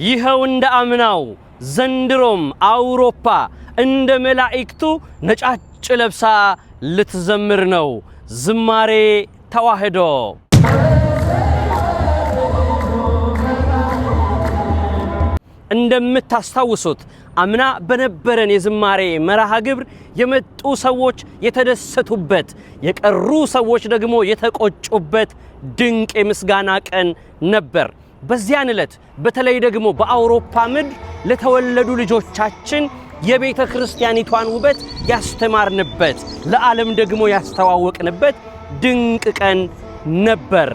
ይኸው እንደ አምናው ዘንድሮም አውሮፓ እንደ መላእክቱ ነጫጭ ለብሳ ልትዘምር ነው። ዝማሬ ተዋህዶ እንደምታስታውሱት አምና በነበረን የዝማሬ መርሃ ግብር የመጡ ሰዎች የተደሰቱበት የቀሩ ሰዎች ደግሞ የተቆጩበት ድንቅ የምስጋና ቀን ነበር። በዚያን ዕለት በተለይ ደግሞ በአውሮፓ ምድር ለተወለዱ ልጆቻችን የቤተ ክርስቲያኒቷን ውበት ያስተማርንበት ለዓለም ደግሞ ያስተዋወቅንበት ድንቅ ቀን ነበር።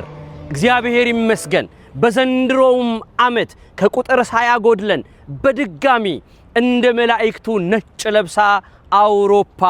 እግዚአብሔር ይመስገን። በዘንድሮውም ዓመት ከቁጥር ሳያጎድለን በድጋሚ እንደ መላእክቱ ነጭ ለብሳ አውሮፓ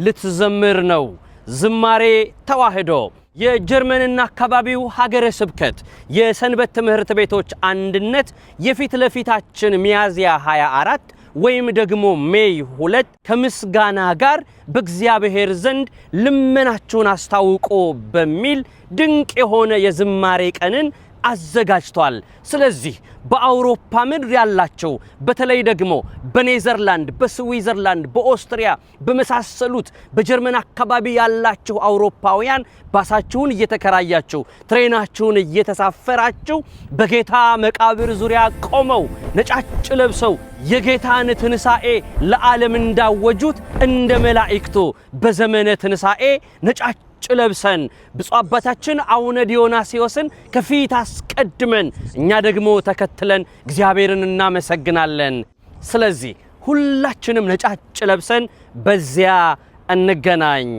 ልትዘምር ነው። ዝማሬ ተዋህዶ የጀርመንና አካባቢው ሀገረ ስብከት የሰንበት ትምህርት ቤቶች አንድነት የፊት ለፊታችን ሚያዝያ 24 ወይም ደግሞ ሜይ 2 ከምስጋና ጋር በእግዚአብሔር ዘንድ ልመናችሁን አስታውቆ በሚል ድንቅ የሆነ የዝማሬ ቀንን አዘጋጅቷል። ስለዚህ በአውሮፓ ምድር ያላችሁ በተለይ ደግሞ በኔዘርላንድ፣ በስዊዘርላንድ፣ በኦስትሪያ በመሳሰሉት በጀርመን አካባቢ ያላችሁ አውሮፓውያን ባሳችሁን እየተከራያችሁ ትሬናችሁን እየተሳፈራችሁ በጌታ መቃብር ዙሪያ ቆመው ነጫጭ ለብሰው የጌታን ትንሳኤ ለዓለም እንዳወጁት እንደ መላእክቱ በዘመነ ትንሳኤ ነጫጭ ለብሰን ብፁዕ አባታችን አቡነ ዲዮናስዮስን ከፊት አስቀድመን እኛ ደግሞ ተከትለን እግዚአብሔርን እናመሰግናለን። ስለዚህ ሁላችንም ነጫጭ ለብሰን በዚያ እንገናኝ።